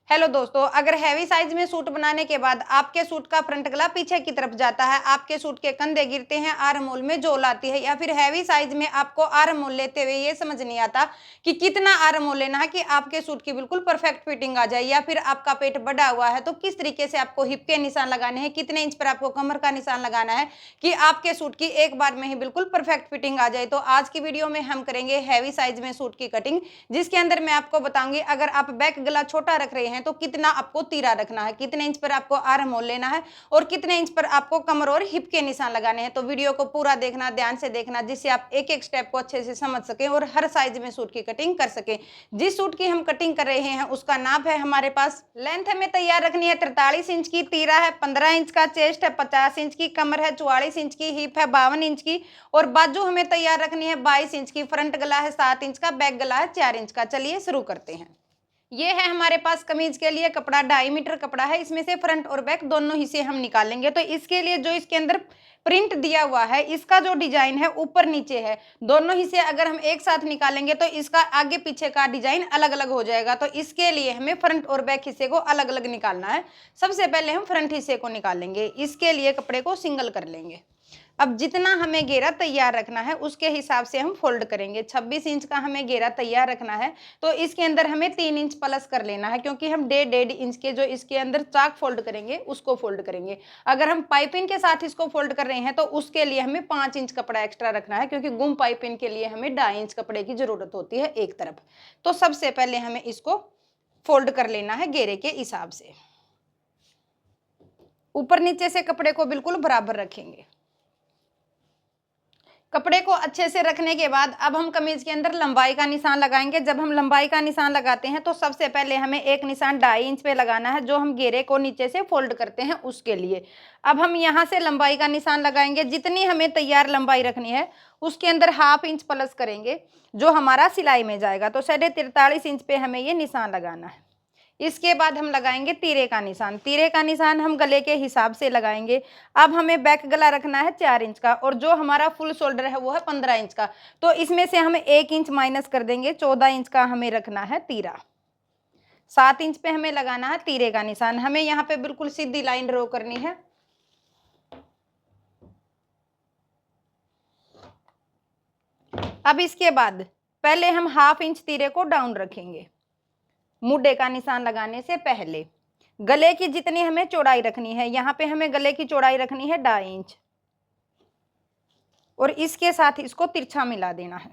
Hello दोस्तों, अगर heavy size में सूट बनाने के बाद आपके सूट का फ्रंट गला पीछे की तरफ जाता है, आपके सूट के कंधे गिरते हैं, आर्म होल में झोल आती है, या फिर हैवी साइज में आपको आर्म होल लेते हुए ये समझ नहीं आता कि कितना आर्म होल लेना है कि आपके सूट की बिल्कुल परफेक्ट फिटिंग आ जाए, या फिर आपका पेट बढ़ा हुआ है तो किस तरीके से आपको हिप के निशान लगाने हैं, कितने इंच पर आपको कमर का निशान लगाना है कि आपके सूट की एक बार में ही बिल्कुल परफेक्ट फिटिंग आ जाए। तो आज की वीडियो में हम करेंगे हैवी साइज में सूट की कटिंग, जिसके अंदर मैं आपको बताऊंगी अगर आप बैक गला छोटा रख रहे हैं तो कितना आपको तीरा रखना है, कितने इंच पर आपको आर्म होल लेना है और कितने इंच पर आपको कमर और हिप के निशान लगाने हैं। तो वीडियो को पूरा देखना, ध्यान से देखना, जिससे आप एक एक स्टेप को अच्छे से समझ सकें और हर साइज में सूट की कटिंग कर सकें। जिस सूट की हम कटिंग कर रहे हैं उसका नाप है हमारे पास, लेंथ हमें तैयार रखनी है 43 इंच की, तीरा है 15 इंच का, चेस्ट है 50 इंच की, कमर है 44 इंच की, हिप है 52 इंच की और बाजू हमें तैयार रखनी है 22 इंच की, फ्रंट गला है 7 इंच का, बैक गला है 4 इंच का। चलिए शुरू करते हैं। ये है हमारे पास कमीज के लिए कपड़ा, 2.5 मीटर कपड़ा है। इसमें से फ्रंट और बैक दोनों हिस्से हम निकालेंगे। तो इसके लिए जो इसके अंदर प्रिंट दिया हुआ है, इसका जो डिजाइन है ऊपर नीचे है, दोनों हिस्से अगर हम एक साथ निकालेंगे तो इसका आगे पीछे का डिजाइन अलग अलग हो जाएगा। तो इसके लिए हमें फ्रंट और बैक हिस्से को अलग अलग निकालना है। सबसे पहले हम फ्रंट हिस्से को निकालेंगे। इसके लिए कपड़े को सिंगल कर लेंगे। अब जितना हमें घेरा तैयार रखना है उसके हिसाब से हम फोल्ड करेंगे। 26 इंच का हमें घेरा तैयार रखना है, तो इसके अंदर हमें 3 इंच प्लस कर लेना है, क्योंकि हम 1.5 इंच के जो इसके अंदर चाक फोल्ड करेंगे उसको फोल्ड करेंगे। अगर हम पाइपिंग के साथ इसको फोल्ड कर रहे हैं तो उसके लिए हमें 5 इंच कपड़ा एक्स्ट्रा रखना है, क्योंकि गुम पाइपिंग के लिए हमें 2.5 इंच कपड़े की जरूरत होती है एक तरफ। तो सबसे पहले हमें इसको फोल्ड कर लेना है घेरे के हिसाब से। ऊपर नीचे से कपड़े को बिल्कुल बराबर रखेंगे। कपड़े को अच्छे से रखने के बाद अब हम कमीज के अंदर लंबाई का निशान लगाएंगे। जब हम लंबाई का निशान लगाते हैं तो सबसे पहले हमें एक निशान 2.5 इंच पे लगाना है, जो हम घेरे को नीचे से फोल्ड करते हैं उसके लिए। अब हम यहाँ से लंबाई का निशान लगाएंगे। जितनी हमें तैयार लंबाई रखनी है उसके अंदर 1/2 इंच प्लस करेंगे, जो हमारा सिलाई में जाएगा। तो 43.5 इंच पे हमें ये निशान लगाना है। इसके बाद हम लगाएंगे तीरे का निशान। तीरे का निशान हम गले के हिसाब से लगाएंगे। अब हमें बैक गला रखना है 4 इंच का और जो हमारा फुल शोल्डर है वो है 15 इंच का। तो इसमें से हम 1 इंच माइनस कर देंगे। 14 इंच का हमें रखना है तीरा। 7 इंच पे हमें लगाना है तीरे का निशान। हमें यहाँ पे बिल्कुल सीधी लाइन ड्रॉ करनी है। अब इसके बाद पहले हम 1/2 इंच तीरे को डाउन रखेंगे मुड्ढे का निशान लगाने से पहले। गले की जितनी हमें चौड़ाई रखनी है, यहाँ पे हमें गले की चौड़ाई रखनी है 2.5 इंच और इसके साथ इसको तिरछा मिला देना है।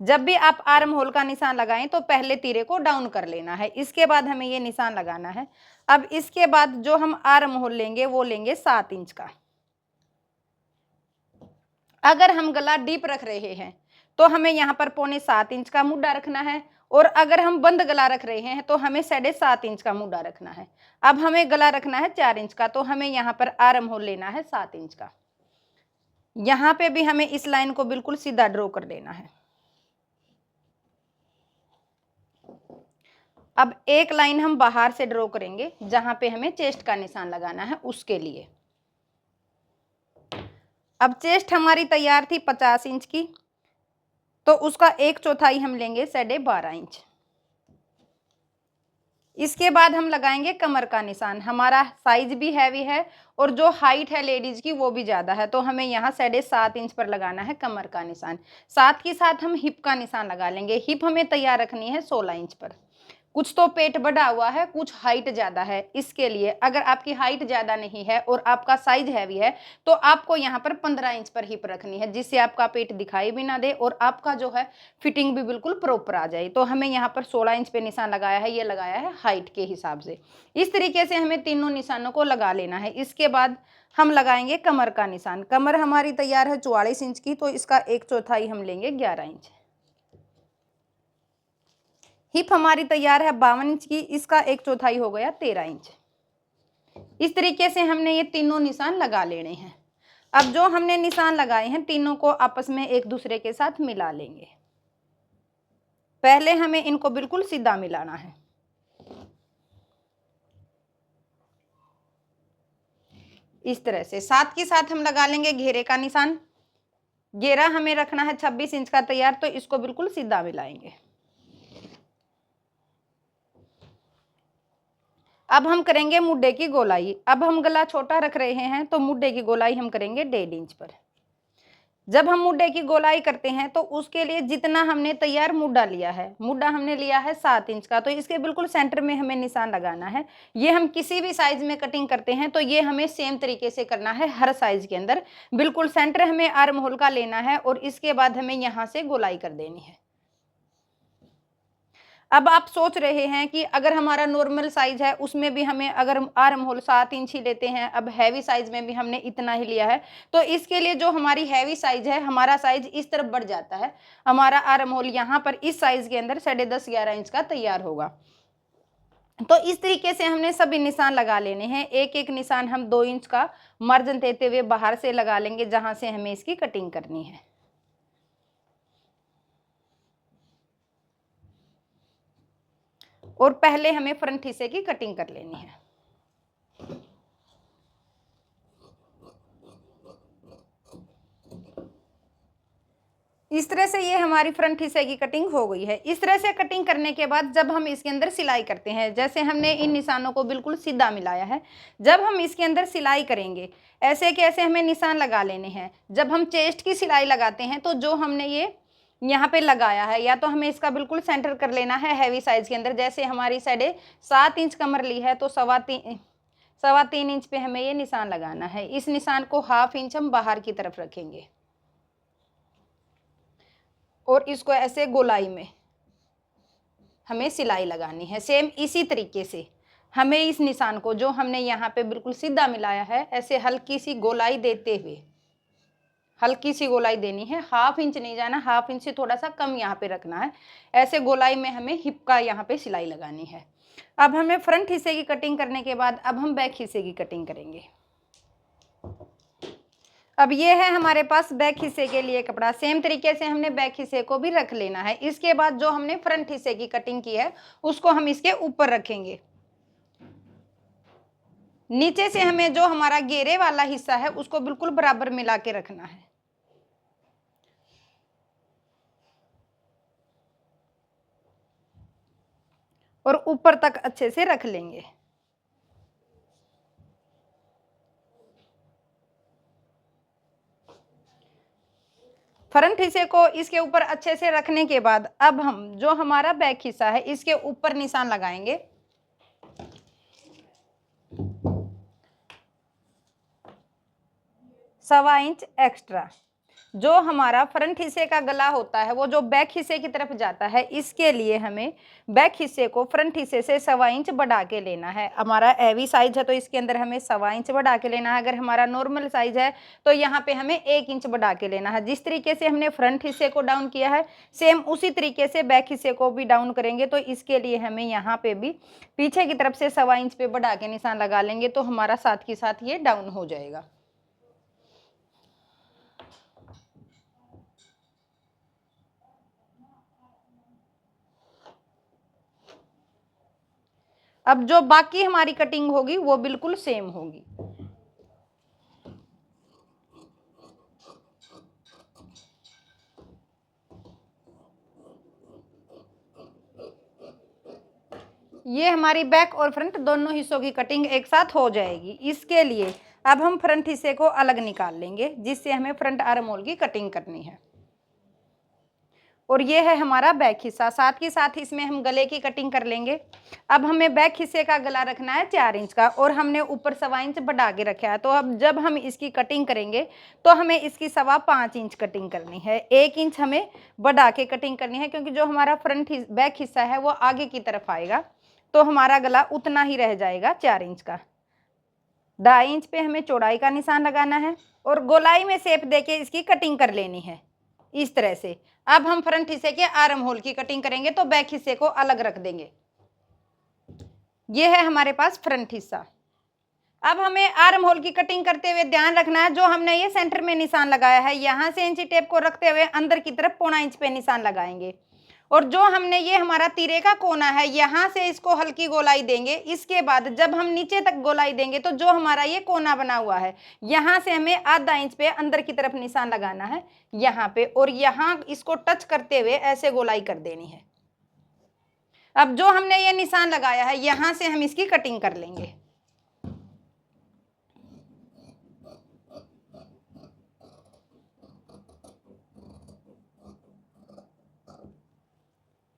जब भी आप आर्म होल का निशान लगाएं तो पहले तीरे को डाउन कर लेना है, इसके बाद हमें ये निशान लगाना है। अब इसके बाद जो हम आर्म होल लेंगे वो लेंगे 7 इंच का। अगर हम गला डीप रख रहे हैं तो हमें यहाँ पर 6.25 इंच का मुड्ढा रखना है, और अगर हम बंद गला रख रहे हैं तो हमें 7.5 इंच का मुड्ढा रखना है। अब हमें गला रखना है 4 इंच का, तो हमें यहाँ पर आर्म होल लेना है 7 इंच का। यहाँ पे भी हमें इस लाइन को बिल्कुल सीधा ड्रॉ कर देना है। अब एक लाइन हम बाहर से ड्रॉ करेंगे जहां पे हमें चेस्ट का निशान लगाना है उसके लिए। अब चेस्ट हमारी तैयार थी 50 इंच की, तो उसका 1/4 हम लेंगे 12.5 इंच। इसके बाद हम लगाएंगे कमर का निशान। हमारा साइज भी हैवी है और जो हाइट है लेडीज की वो भी ज्यादा है, तो हमें यहाँ 7.5 इंच पर लगाना है कमर का निशान। साथ ही साथ हम हिप का निशान लगा लेंगे। हिप हमें तैयार रखनी है 16 इंच पर। कुछ तो पेट बढ़ा हुआ है, कुछ हाइट ज्यादा है। इसके लिए अगर आपकी हाइट ज्यादा नहीं है और आपका साइज हैवी है तो आपको यहाँ पर 15 इंच पर हिप रखनी है, जिससे आपका पेट दिखाई भी ना दे और आपका जो है फिटिंग भी बिल्कुल प्रॉपर आ जाए। तो हमें यहाँ पर 16 इंच पे निशान लगाया है, ये लगाया है हाइट के हिसाब से। इस तरीके से हमें तीनों निशानों को लगा लेना है। इसके बाद हम लगाएंगे कमर का निशान। कमर हमारी तैयार है 44 इंच की, तो इसका 1/4 हम लेंगे 11 इंच। हिप हमारी तैयार है 52 इंच की, इसका 1/4 हो गया 13 इंच। इस तरीके से हमने ये तीनों निशान लगा लेने हैं। अब जो हमने निशान लगाए हैं तीनों को आपस में एक दूसरे के साथ मिला लेंगे। पहले हमें इनको बिल्कुल सीधा मिलाना है। इस तरह से साथ के साथ हम लगा लेंगे घेरे का निशान। घेरा हमें रखना है 26 इंच का तैयार, तो इसको बिल्कुल सीधा मिलाएंगे। अब हम करेंगे मुड्ढे की गोलाई। अब हम गला छोटा रख रहे हैं तो मुड्ढे की गोलाई हम करेंगे 1.5 इंच पर। जब हम मुड्ढे की गोलाई करते हैं तो उसके लिए जितना हमने तैयार मुड्ढा लिया है, मुड्ढा हमने लिया है 7 इंच का, तो इसके बिल्कुल सेंटर में हमें निशान लगाना है। ये हम किसी भी साइज में कटिंग करते हैं तो ये हमें सेम तरीके से करना है हर साइज के अंदर। बिल्कुल सेंटर हमें आर्म होल का लेना है और इसके बाद हमें यहाँ से गोलाई कर देनी है। अब आप सोच रहे हैं कि अगर हमारा नॉर्मल साइज है उसमें भी हमें अगर आर्म होल 7 इंच ही लेते हैं, अब हैवी साइज में भी हमने इतना ही लिया है, तो इसके लिए जो हमारी हैवी साइज है, हमारा साइज इस तरफ बढ़ जाता है। हमारा आर्म होल यहाँ पर इस साइज के अंदर 10.5-11 इंच का तैयार होगा। तो इस तरीके से हमने सभी निशान लगा लेने हैं। एक एक निशान हम 2 इंच का मार्जिन देते हुए बाहर से लगा लेंगे जहां से हमें इसकी कटिंग करनी है। और पहले हमें फ्रंट हिस्से की कटिंग कर लेनी है। इस तरह से ये हमारी फ्रंट हिस्से की कटिंग हो गई है। इस तरह से कटिंग करने के बाद जब हम इसके अंदर सिलाई करते हैं, जैसे हमने इन निशानों को बिल्कुल सीधा मिलाया है, जब हम इसके अंदर सिलाई करेंगे ऐसे कैसे हमें निशान लगा लेने हैं। जब हम चेस्ट की सिलाई लगाते हैं तो जो हमने ये यहाँ पे लगाया है, या तो हमें इसका बिल्कुल सेंटर कर लेना है हैवी साइज के अंदर। जैसे हमारी 7.5 इंच कमर ली है तो 3.25 इंच पे हमें ये निशान लगाना है। इस निशान को 1/2 इंच हम बाहर की तरफ रखेंगे और इसको ऐसे गोलाई में हमें सिलाई लगानी है। सेम इसी तरीके से हमें इस निशान को जो हमने यहाँ पे बिल्कुल सीधा मिलाया है, ऐसे हल्की सी गोलाई देते हुए, हल्की सी गोलाई देनी है। 1/2 इंच नहीं जाना, 1/2 इंच से थोड़ा सा कम यहाँ पे रखना है। ऐसे गोलाई में हमें हिप का यहाँ पे सिलाई लगानी है। अब हमें फ्रंट हिस्से की कटिंग करने के बाद अब हम बैक हिस्से की कटिंग करेंगे। अब ये है हमारे पास बैक हिस्से के लिए कपड़ा। सेम तरीके से हमने बैक हिस्से को भी रख लेना है। इसके बाद जो हमने फ्रंट हिस्से की कटिंग की है उसको हम इसके ऊपर रखेंगे। नीचे से हमें जो हमारा घेरे वाला हिस्सा है उसको बिल्कुल बराबर मिला के रखना है और ऊपर तक अच्छे से रख लेंगे। फ्रंट हिस्से को इसके ऊपर अच्छे से रखने के बाद अब हम जो हमारा बैक हिस्सा है इसके ऊपर निशान लगाएंगे। सवा इंच एक्स्ट्रा। जो हमारा फ्रंट हिस्से का गला होता है वो जो बैक हिस्से की तरफ जाता है, इसके लिए हमें बैक हिस्से को फ्रंट हिस्से से 1/4 इंच बढ़ा के लेना है। हमारा हैवी साइज है तो इसके अंदर हमें 1/4 इंच बढ़ा के लेना है। अगर हमारा नॉर्मल साइज है तो यहाँ पे हमें 1 इंच बढ़ा के लेना है। जिस तरीके से हमने फ्रंट हिस्से को डाउन किया है सेम उसी तरीके से बैक हिस्से को भी डाउन करेंगे। तो इसके लिए हमें यहाँ पे भी पीछे की तरफ से 1/4 इंच पे बढ़ा के निशान लगा लेंगे तो हमारा साथ के साथ ये डाउन हो जाएगा। अब जो बाकी हमारी कटिंग होगी वो बिल्कुल सेम होगी। ये हमारी बैक और फ्रंट दोनों हिस्सों की कटिंग एक साथ हो जाएगी। इसके लिए अब हम फ्रंट हिस्से को अलग निकाल लेंगे जिससे हमें फ्रंट आर्म होल की कटिंग करनी है। और ये है हमारा बैक हिस्सा। साथ ही साथ इसमें हम गले की कटिंग कर लेंगे। अब हमें बैक हिस्से का गला रखना है 4 इंच का और हमने ऊपर 1/4 इंच बढ़ा के रखा है। तो अब जब हम इसकी कटिंग करेंगे तो हमें इसकी 5.25 इंच कटिंग करनी है। 1 इंच हमें बढ़ा के कटिंग करनी है क्योंकि जो हमारा फ्रंट बैक हिस्सा है वो आगे की तरफ आएगा तो हमारा गला उतना ही रह जाएगा 4 इंच का। 2.5 इंच पे हमें चौड़ाई का निशान लगाना है और गोलाई में शेप देके इसकी कटिंग कर लेनी है इस तरह से। अब हम फ्रंट हिस्से के आर्म होल की कटिंग करेंगे तो बैक हिस्से को अलग रख देंगे। ये है हमारे पास फ्रंट हिस्सा। अब हमें आर्म होल की कटिंग करते हुए ध्यान रखना है जो हमने ये सेंटर में निशान लगाया है यहां से इंची टेप को रखते हुए अंदर की तरफ 1/4 इंच पे निशान लगाएंगे और जो हमने ये हमारा तीरे का कोना है यहाँ से इसको हल्की गोलाई देंगे। इसके बाद जब हम नीचे तक गोलाई देंगे तो जो हमारा ये कोना बना हुआ है यहाँ से हमें 1/2 इंच पे अंदर की तरफ निशान लगाना है यहाँ पे और यहाँ इसको टच करते हुए ऐसे गोलाई कर देनी है। अब जो हमने ये निशान लगाया है यहां से हम इसकी कटिंग कर लेंगे।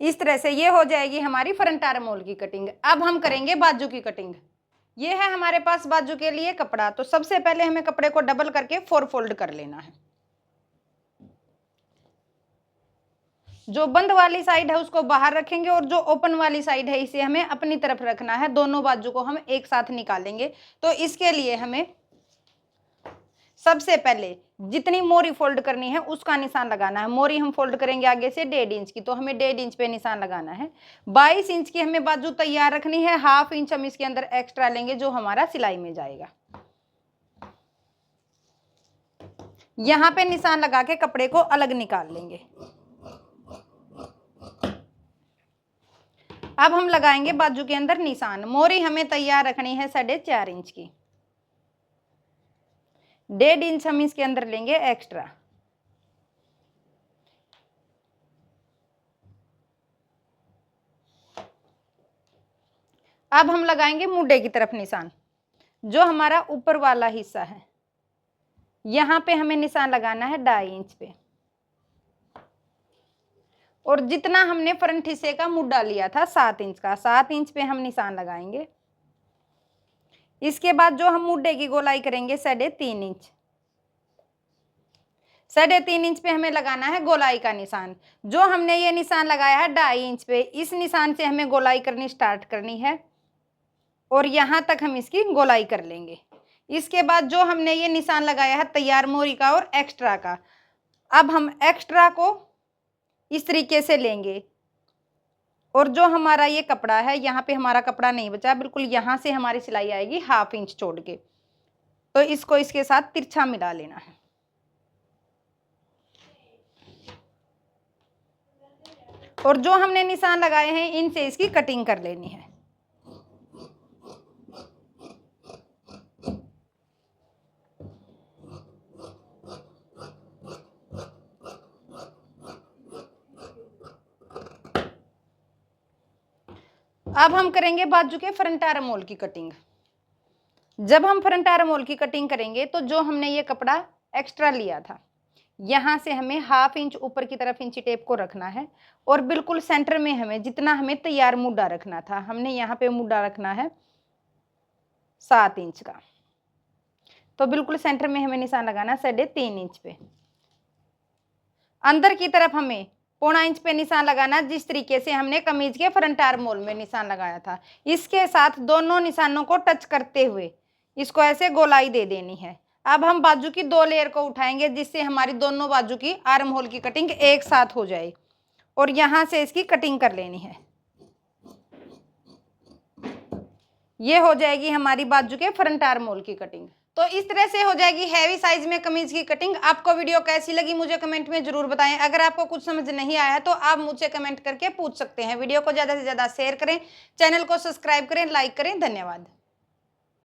इस तरह से ये हो जाएगी हमारी फ्रंट आर्म होल की कटिंग। अब हम करेंगे बाजू की कटिंग। ये है हमारे पास बाजू के लिए कपड़ा। तो सबसे पहले हमें कपड़े को डबल करके 4 फोल्ड कर लेना है। जो बंद वाली साइड है उसको बाहर रखेंगे और जो ओपन वाली साइड है इसे हमें अपनी तरफ रखना है। दोनों बाजू को हम एक साथ निकालेंगे। तो इसके लिए हमें सबसे पहले जितनी मोरी फोल्ड करनी है उसका निशान लगाना है। मोरी हम फोल्ड करेंगे आगे से 1.5 इंच की, तो हमें 1.5 इंच पे निशान लगाना है। 22 इंच की हमें बाजू तैयार रखनी है। 1/2 इंच हम इसके अंदर एक्स्ट्रा लेंगे जो हमारा सिलाई में जाएगा। यहां पे निशान लगा के कपड़े को अलग निकाल लेंगे। अब हम लगाएंगे बाजू के अंदर निशान। मोरी हमें तैयार रखनी है 4.5 इंच की। 1.5 इंच हम इसके अंदर लेंगे एक्स्ट्रा। अब हम लगाएंगे मुड्डे की तरफ निशान। जो हमारा ऊपर वाला हिस्सा है यहां पे हमें निशान लगाना है 2.5 इंच पे। और जितना हमने फ्रंट हिस्से का मुड्डा लिया था 7 इंच का, 7 इंच पे हम निशान लगाएंगे। इसके बाद जो हम मुड्डे की गोलाई करेंगे 3.5 इंच। 3.5 इंच पे हमें लगाना है गोलाई का निशान। जो हमने ये निशान लगाया है 2.5 इंच पे, इस निशान से हमें गोलाई करनी स्टार्ट करनी है और यहां तक हम इसकी गोलाई कर लेंगे। इसके बाद जो हमने ये निशान लगाया है तैयार मोरी का और एक्स्ट्रा का, अब हम एक्स्ट्रा को इस तरीके से लेंगे और जो हमारा ये कपड़ा है यहाँ पे हमारा कपड़ा नहीं बचा, बिल्कुल यहाँ से हमारी सिलाई आएगी 1/2 इंच छोड़ के। तो इसको इसके साथ तिरछा मिला लेना है। और जो हमने निशान लगाए हैं इनसे इसकी कटिंग कर लेनी है। अब हम करेंगे बाजू के फ्रंट आर्म होल की कटिंग। जब हम फ्रंट आर्म होल की कटिंग करेंगे तो जो हमने ये कपड़ा एक्स्ट्रा लिया था यहां से हमें 1/2 इंच ऊपर की तरफ इंची टेप को रखना है और बिल्कुल सेंटर में हमें जितना हमें तैयार मुड्डा रखना था, हमने यहाँ पे मुड्डा रखना है 7 इंच का। तो बिल्कुल सेंटर में हमें निशान लगाना 3.5 इंच पे। अंदर की तरफ हमें 1/4 इंच पे निशान लगाना, जिस तरीके से हमने कमीज के फ्रंट आर्म होल में निशान लगाया था। इसके साथ दोनों निशानों को टच करते हुए इसको ऐसे गोलाई दे देनी है। अब हम बाजू की 2 लेयर को उठाएंगे जिससे हमारी दोनों बाजू की आर्म होल की कटिंग एक साथ हो जाए और यहां से इसकी कटिंग कर लेनी है। ये हो जाएगी हमारी बाजू के फ्रंट आर्म होल की कटिंग। तो इस तरह से हो जाएगी हैवी साइज में कमीज की कटिंग। आपको वीडियो कैसी लगी मुझे कमेंट में जरूर बताएं। अगर आपको कुछ समझ नहीं आया है तो आप मुझसे कमेंट करके पूछ सकते हैं। वीडियो को ज्यादा से ज्यादा शेयर करें, चैनल को सब्सक्राइब करें, लाइक करें। धन्यवाद।